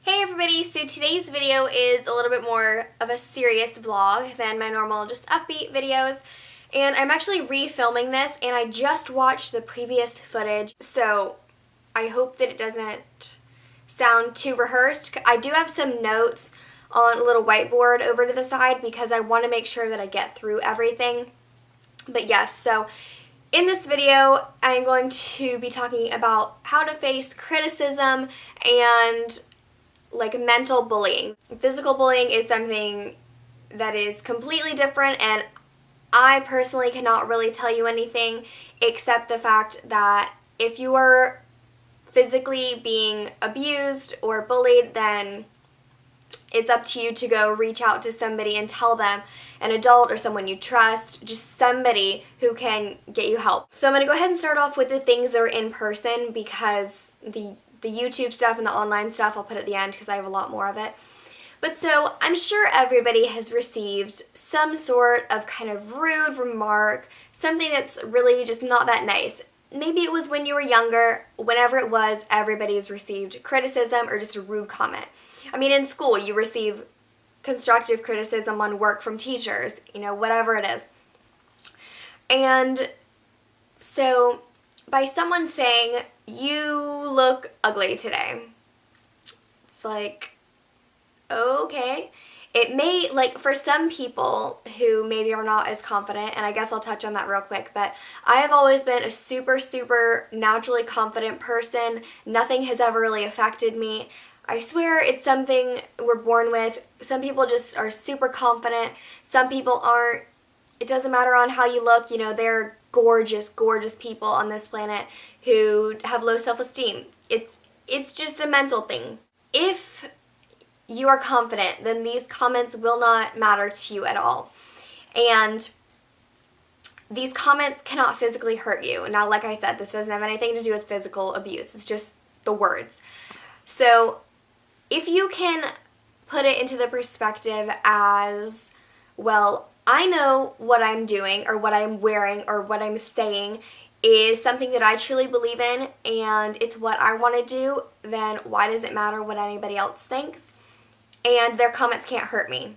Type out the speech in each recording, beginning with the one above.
Hey everybody, so today's video is a little bit more of a serious vlog than my normal just upbeat videos, and I'm actually refilming this and I just watched the previous footage, so I hope that it doesn't sound too rehearsed. I do have some notes on a little whiteboard over to the side because I want to make sure that I get through everything. But yes, so in this video I'm going to be talking about how to face criticism and like mental bullying. Physical bullying is something that is completely different, and I personally cannot really tell you anything except the fact that if you are physically being abused or bullied, then it's up to you to go reach out to somebody and tell them, an adult or someone you trust, just somebody who can get you help. So I'm going to go ahead and start off with the things that are in person, because the YouTube stuff and the online stuff I'll put at the end because I have a lot more of it. But so I'm sure everybody has received some sort of kind of rude remark, something that's really just not that nice. Maybe it was when you were younger, whenever it was, everybody's received criticism or just a rude comment. I mean, in school you receive constructive criticism on work from teachers, whatever it is. And so by someone saying, "You look ugly today," it's like, okay. It may, like, for some people who maybe are not as confident, and I guess I'll touch on that real quick, but I have always been a super naturally confident person. Nothing has ever really affected me. I swear it's something we're born with. Some people just are super confident. Some people aren't. It doesn't matter on how you look. They're gorgeous people on this planet who have low self-esteem. It's just a mental thing. If you are confident, then these comments will not matter to you at all. And these comments cannot physically hurt you. Now, like I said, this doesn't have anything to do with physical abuse. It's just the words. So if you can put it into the perspective as, well, I know what I'm doing or what I'm wearing or what I'm saying is something that I truly believe in and it's what I want to do, then why does it matter what anybody else thinks? And their comments can't hurt me.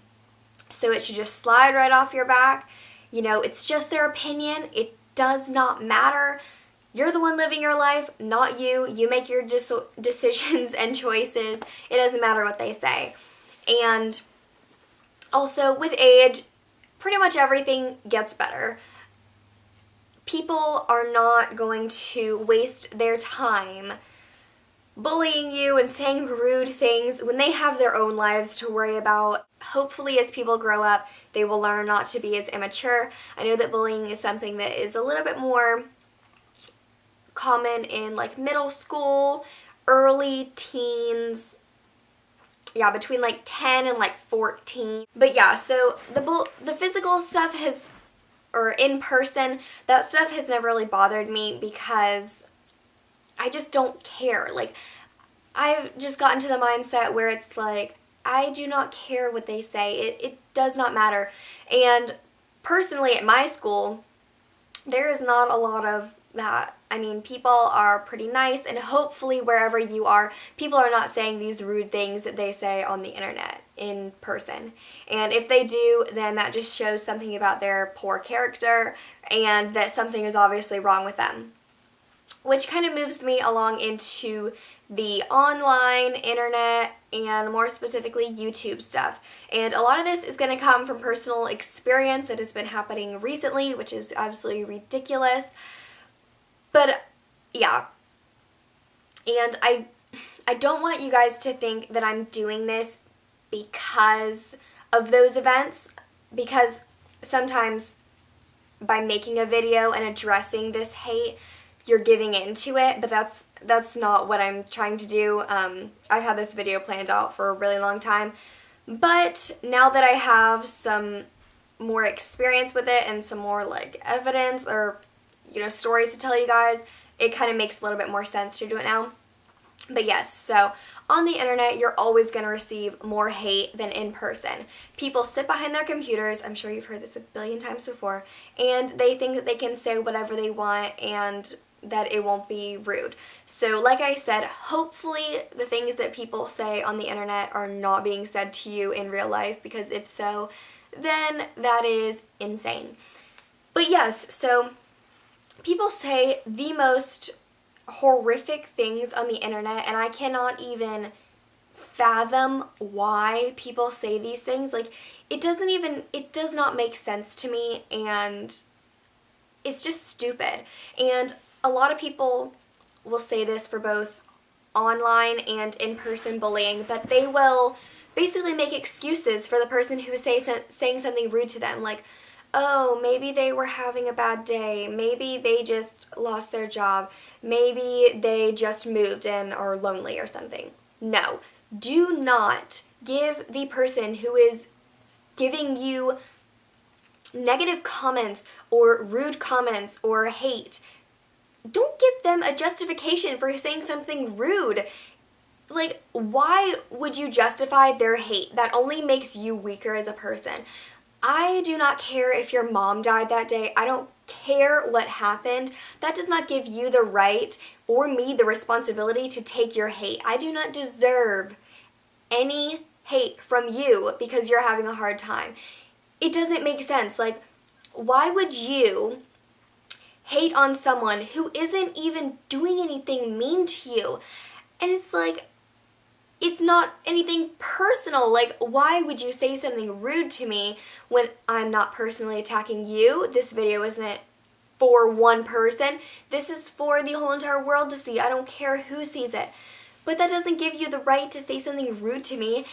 So it should just slide right off your back. It's just their opinion. It does not matter. You're the one living your life, not you. You make your decisions and choices. It doesn't matter what they say. And also, with age, pretty much everything gets better. People are not going to waste their time bullying you and saying rude things when they have their own lives to worry about. Hopefully, as people grow up, they will learn not to be as immature. I know that bullying is something that is a little bit more common in like middle school, early teens. Yeah, between like 10 and like 14. But yeah, so the physical stuff or in person, that stuff has never really bothered me because I just don't care. Like, I've just gotten to the mindset where it's like, I do not care what they say. It does not matter. And personally at my school, there is not a lot of that. I mean, people are pretty nice, and hopefully wherever you are, people are not saying these rude things that they say on the internet in person. And if they do, then that just shows something about their poor character and that something is obviously wrong with them. Which kind of moves me along into the online, internet, and more specifically YouTube stuff. And a lot of this is going to come from personal experience that has been happening recently, which is absolutely ridiculous. But yeah, and I don't want you guys to think that I'm doing this because of those events, because sometimes by making a video and addressing this hate, you're giving into it, but that's not what I'm trying to do. I've had this video planned out for a really long time, but now that I have some more experience with it and some more like evidence or stories to tell you guys, it kind of makes a little bit more sense to do it now. But yes, so on the internet, you're always going to receive more hate than in person. People sit behind their computers, I'm sure you've heard this a billion times before, and they think that they can say whatever they want, and that it won't be rude. So like I said, hopefully the things that people say on the internet are not being said to you in real life, because if so, then that is insane. But yes, so people say the most horrific things on the internet, and I cannot even fathom why people say these things. Like, it does not make sense to me, and it's just stupid. And a lot of people will say this for both online and in-person bullying, but they will basically make excuses for the person who is saying something rude to them, like, oh, maybe they were having a bad day, maybe they just lost their job, maybe they just moved and are lonely or something. No, do not give the person who is giving you negative comments or rude comments or hate, don't give them a justification for saying something rude. Like, why would you justify their hate? That only makes you weaker as a person. I do not care if your mom died that day. I don't care what happened. That does not give you the right or me the responsibility to take your hate. I do not deserve any hate from you because you're having a hard time. It doesn't make sense. Like, why would you hate on someone who isn't even doing anything mean to you? And it's like, it's not anything personal. Like, why would you say something rude to me when I'm not personally attacking you? This video isn't for one person. This is for the whole entire world to see. I don't care who sees it. But that doesn't give you the right to say something rude to me.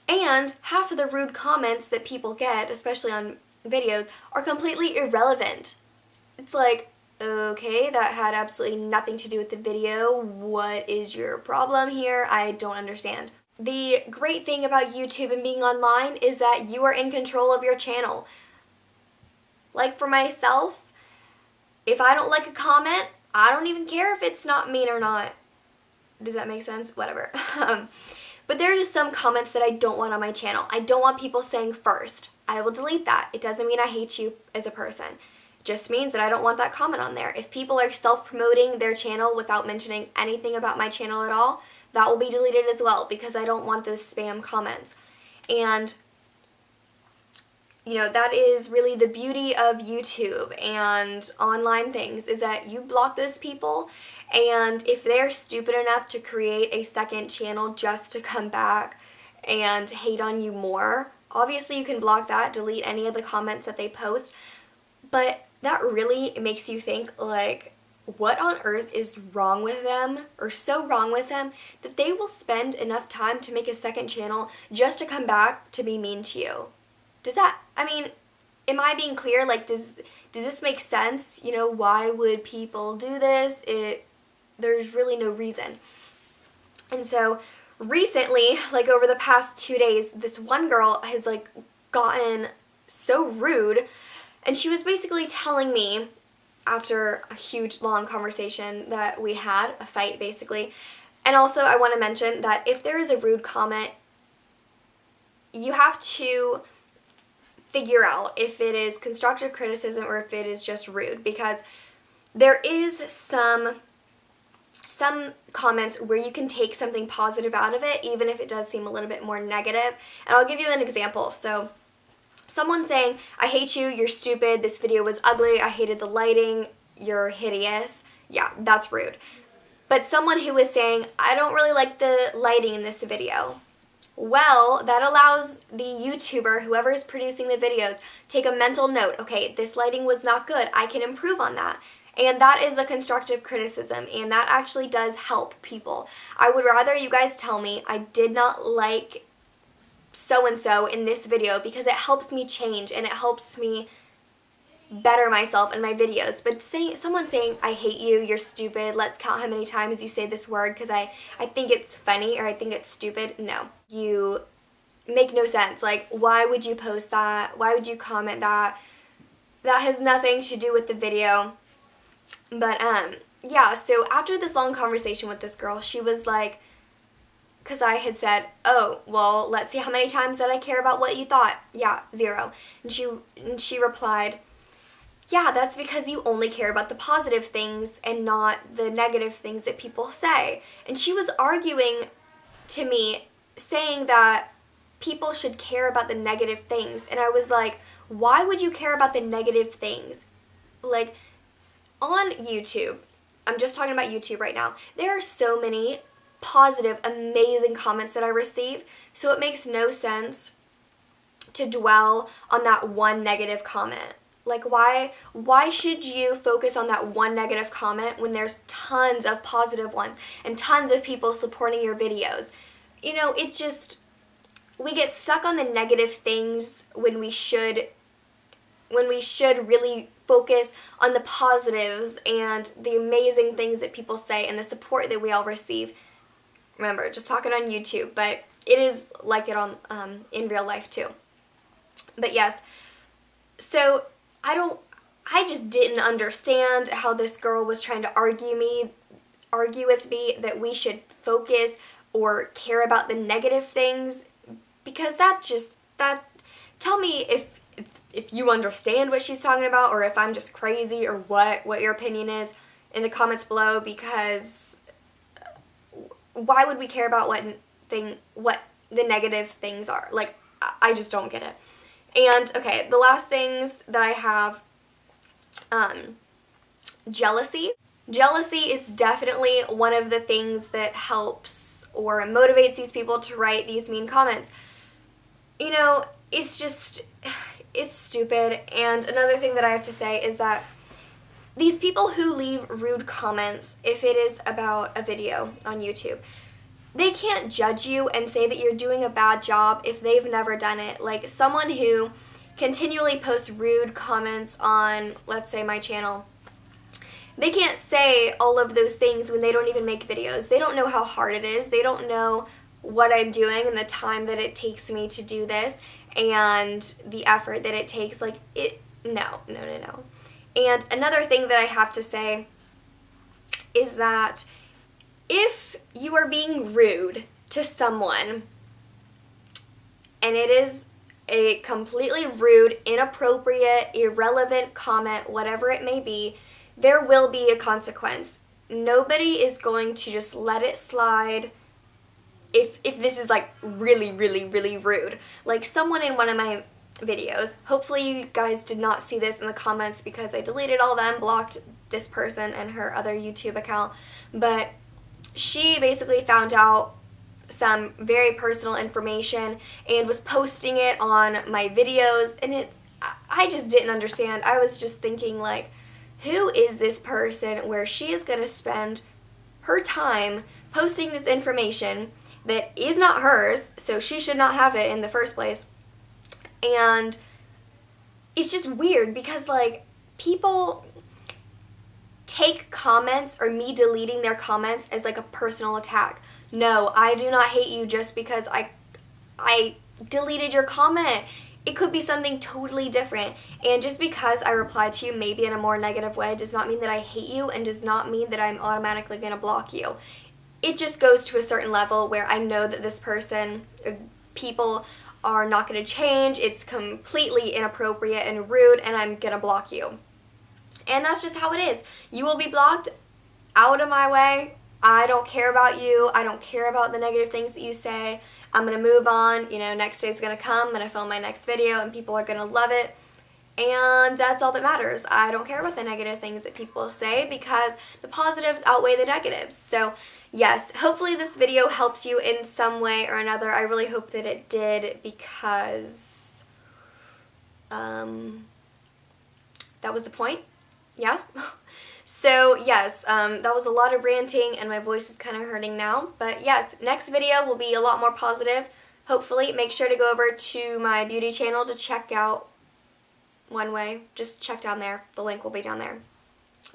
And half of the rude comments that people get, especially on videos, are completely irrelevant. It's like, okay, that had absolutely nothing to do with the video. What is your problem here? I don't understand. The great thing about YouTube and being online is that you are in control of your channel. Like, for myself, if I don't like a comment, I don't even care if it's not mean or not. Does that make sense? Whatever. But there are just some comments that I don't want on my channel. I don't want people saying first. I will delete that. It doesn't mean I hate you as a person. It just means that I don't want that comment on there. If people are self-promoting their channel without mentioning anything about my channel at all, that will be deleted as well, because I don't want those spam comments. And you know, that is really the beauty of YouTube and online things, is that you block those people, and if they're stupid enough to create a second channel just to come back and hate on you more, obviously you can block that, delete any of the comments that they post, but that really makes you think, like, what on earth is wrong with them, or so wrong with them, that they will spend enough time to make a second channel just to come back to be mean to you? Am I being clear? Like, does this make sense? You know, why would people do this? There's really no reason. And so recently, like over the past 2 days, this one girl has like gotten so rude, and she was basically telling me, after a huge long conversation that we had, a fight basically, and also I want to mention that if there is a rude comment, you have to figure out if it is constructive criticism or if it is just rude, because there is some comments where you can take something positive out of it, even if it does seem a little bit more negative. And I'll give you an example. So someone saying, I hate you, you're stupid, this video was ugly, I hated the lighting, you're hideous. Yeah, that's rude. But someone who is saying, I don't really like the lighting in this video, well, that allows the YouTuber, whoever is producing the videos, take a mental note. Okay, this lighting was not good. I can improve on that. And that is a constructive criticism, and that actually does help people. I would rather you guys tell me I did not like so-and-so in this video, because it helps me change and it helps me better myself in my videos. But someone saying, I hate you, you're stupid, let's count how many times you say this word because I think it's funny or I think it's stupid. No. You make no sense. Like, why would you post that? Why would you comment that? That has nothing to do with the video. But, yeah, so after this long conversation with this girl, she was like, because I had said, oh, well, let's see how many times that I care about what you thought. Yeah, 0. And she replied, yeah, that's because you only care about the positive things and not the negative things that people say. And she was arguing to me, saying that people should care about the negative things. And I was like, why would you care about the negative things? Like, on YouTube, I'm just talking about YouTube right now, there are so many positive, amazing comments that I receive, so it makes no sense to dwell on that one negative comment. Like, why should you focus on that one negative comment when there's tons of positive ones and tons of people supporting your videos? You know, it's just, we get stuck on the negative things when we should really focus on the positives and the amazing things that people say and the support that we all receive. Remember, just talking on YouTube, but it is like it on in real life too. But yes, so I just didn't understand how this girl was trying to argue with me that we should focus or care about the negative things, because tell me if you understand what she's talking about, or if I'm just crazy, or what your opinion is in the comments below, because why would we care about what the negative things are? Like, I just don't get it. And okay, the last things that I have, jealousy. Jealousy is definitely one of the things that helps or motivates these people to write these mean comments. You know, it's stupid. And another thing that I have to say is that these people who leave rude comments, if it is about a video on YouTube, they can't judge you and say that you're doing a bad job if they've never done it. Like, someone who continually posts rude comments on, let's say, my channel, they can't say all of those things when they don't even make videos. They don't know how hard it is. They don't know what I'm doing and the time that it takes me to do this and the effort that it takes. Like, no. And another thing that I have to say is that if you are being rude to someone and it is a completely rude, inappropriate, irrelevant comment, whatever it may be, there will be a consequence. Nobody is going to just let it slide if this is like really, really, really rude. Like, someone in one of my videos, hopefully you guys did not see this in the comments because I deleted all of them, blocked this person and her other YouTube account, but she basically found out some very personal information and was posting it on my videos, and I just didn't understand. I was just thinking, like, who is this person where she is going to spend her time posting this information that is not hers, so she should not have it in the first place. And it's just weird because, like, people take comments or me deleting their comments as like a personal attack. No, I do not hate you just because I deleted your comment. It could be something totally different. And just because I replied to you maybe in a more negative way does not mean that I hate you and does not mean that I'm automatically going to block you. It just goes to a certain level where I know that this person, people are not going to change. It's completely inappropriate and rude, and I'm going to block you. And that's just how it is. You will be blocked, out of my way. I don't care about you. I don't care about the negative things that you say. I'm going to move on. You know, next day's going to come. I'm going to film my next video and people are going to love it. And that's all that matters. I don't care about the negative things that people say because the positives outweigh the negatives. So yes, hopefully this video helps you in some way or another. I really hope that it did because that was the point. Yeah. So yes, that was a lot of ranting and my voice is kind of hurting now. But yes, next video will be a lot more positive. Hopefully, make sure to go over to my beauty channel to check out One Way. Just check down there. The link will be down there.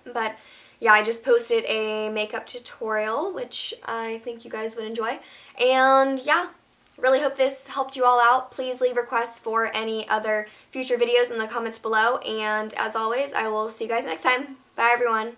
But yeah, I just posted a makeup tutorial, which I think you guys would enjoy. And yeah, really hope this helped you all out. Please leave requests for any other future videos in the comments below. And as always, I will see you guys next time. Bye, everyone.